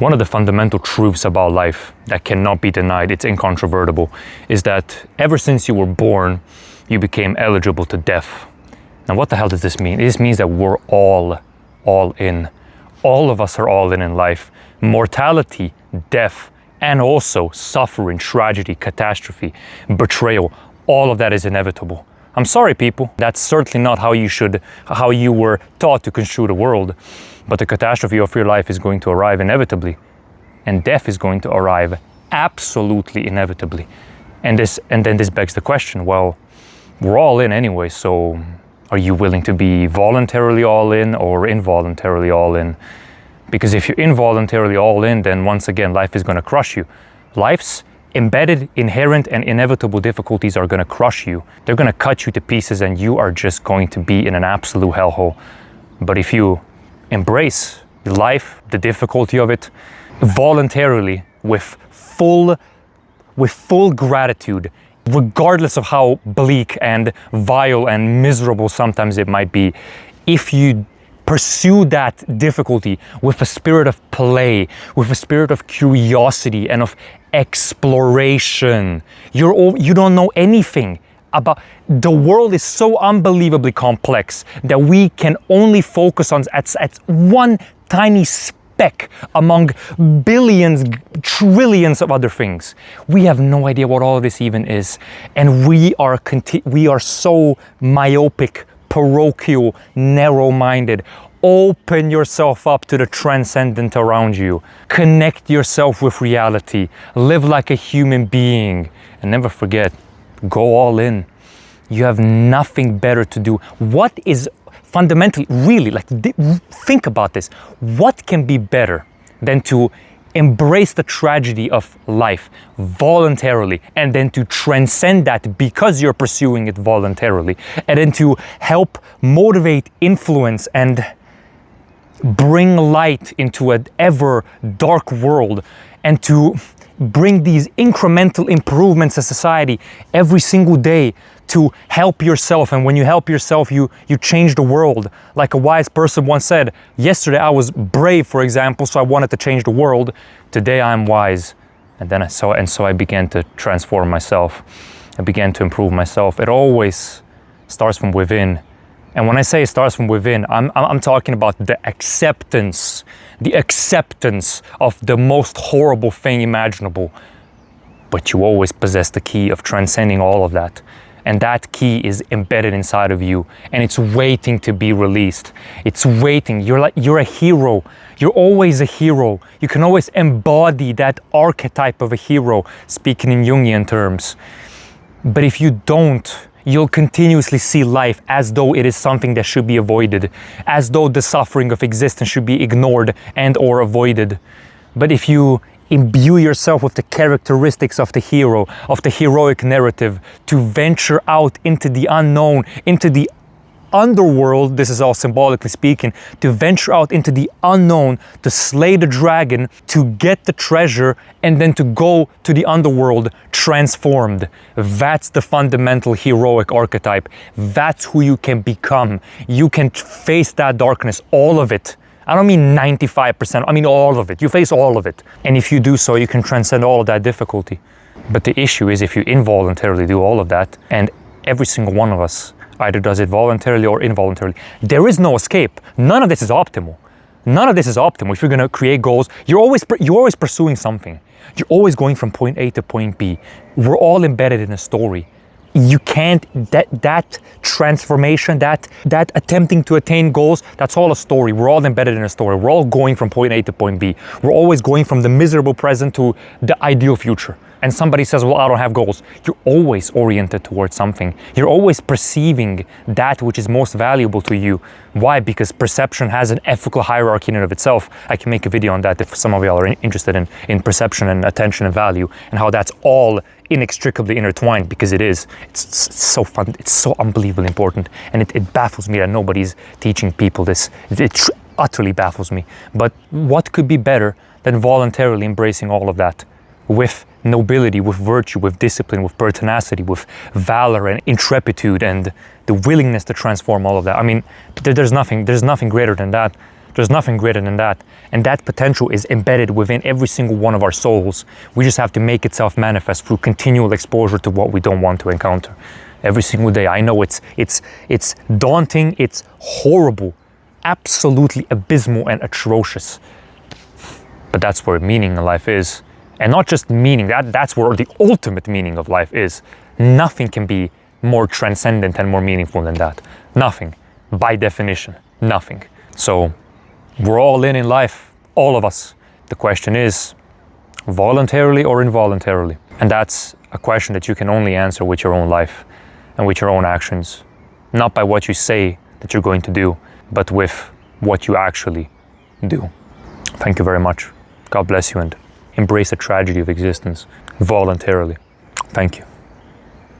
One of the fundamental truths about life that cannot be denied, it's incontrovertible, is that ever since you were born, you became eligible to death. Now, what the hell does this mean? This means that we're all in. All of us are all in life. Mortality, death, and also suffering, tragedy, catastrophe, betrayal, all of that is inevitable. I'm sorry, people. That's certainly not how you were taught to construe the world. But the catastrophe of your life is going to arrive inevitably. And death is going to arrive absolutely inevitably. And then this begs the question, well, we're all in anyway, so are you willing to be voluntarily all in or involuntarily all in? Because if you're involuntarily all in, then once again, life is going to crush you. Life's embedded, inherent, and inevitable difficulties are going to crush you. They're going to cut you to pieces, and you are just going to be in an absolute hellhole. But if you embrace life, the difficulty of it, voluntarily, with full gratitude, regardless of how bleak and vile and miserable sometimes it might be, if you pursue that difficulty with a spirit of play, with a spirit of curiosity and of exploration. You don't know anything about the world. Is so unbelievably complex that we can only focus on at one tiny speck among billions, trillions of other things. We have no idea what all of this even is, and we are so myopic, parochial, narrow-minded. Open yourself up to the transcendent around you. Connect yourself with reality. Live like a human being. And never forget, go all in. You have nothing better to do. What is fundamentally, really, think about this. What can be better than to embrace the tragedy of life voluntarily, and then to transcend that because you're pursuing it voluntarily, and then to help motivate, influence, and bring light into an ever dark world, and to bring these incremental improvements to society every single day to help yourself. And when you help yourself, you change the world. Like a wise person once said, yesterday I was brave, for example, so I wanted to change the world. Today I'm wise. And so I began to transform myself. I began to improve myself. It always starts from within. And when I say it starts from within, I'm talking about the acceptance of the most horrible thing imaginable. But you always possess the key of transcending all of that. And that key is embedded inside of you, and it's waiting to be released. It's waiting. You're a hero. You're always a hero. You can always embody that archetype of a hero, speaking in Jungian terms. But if you don't, you'll continuously see life as though it is something that should be avoided, as though the suffering of existence should be ignored and or avoided. But if you imbue yourself with the characteristics of the hero, of the heroic narrative, to venture out into the unknown, into the underworld, this is all symbolically speaking, to venture out into the unknown, to slay the dragon, to get the treasure, and then to go to the underworld transformed. That's the fundamental heroic archetype. That's who you can become. You can face that darkness, all of it. I don't mean 95%, I mean all of it. You face all of it. And if you do so, you can transcend all of that difficulty. But the issue is if you involuntarily do all of that, and every single one of us either does it voluntarily or involuntarily, there is no escape. None of this is optimal. None of this is optimal. If you're going to create goals, you're always pursuing something. You're always going from point A to point B. We're all embedded in a story. You can't, that transformation, that attempting to attain goals, that's all a story. We're all embedded in a story. We're all going from point A to point B. We're always going from the miserable present to the ideal future. And somebody says, well, I don't have goals. You're always oriented towards something. You're always perceiving that which is most valuable to you. Why? Because perception has an ethical hierarchy in and of itself. I can make a video on that if some of y'all are interested in perception and attention and value, and how that's all inextricably intertwined, because it is. It's so fun. It's so unbelievably important. And it baffles me that nobody's teaching people this. It utterly baffles me. But what could be better than voluntarily embracing all of that with nobility, with virtue, with discipline, with pertinacity, with valor and intrepidity, and the willingness to transform all of that? I mean, there's nothing greater than that. There's nothing greater than that. And that potential is embedded within every single one of our souls. We just have to make itself manifest through continual exposure to what we don't want to encounter. Every single day. I know it's daunting, it's horrible, absolutely abysmal and atrocious. But that's where meaning in life is. And not just meaning, that's where the ultimate meaning of life is. Nothing can be more transcendent and more meaningful than that. Nothing. By definition, nothing. So we're all in life, all of us. The question is, voluntarily or involuntarily? And that's a question that you can only answer with your own life and with your own actions. Not by what you say that you're going to do, but with what you actually do. Thank you very much. God bless you, and embrace the tragedy of existence voluntarily. Thank you.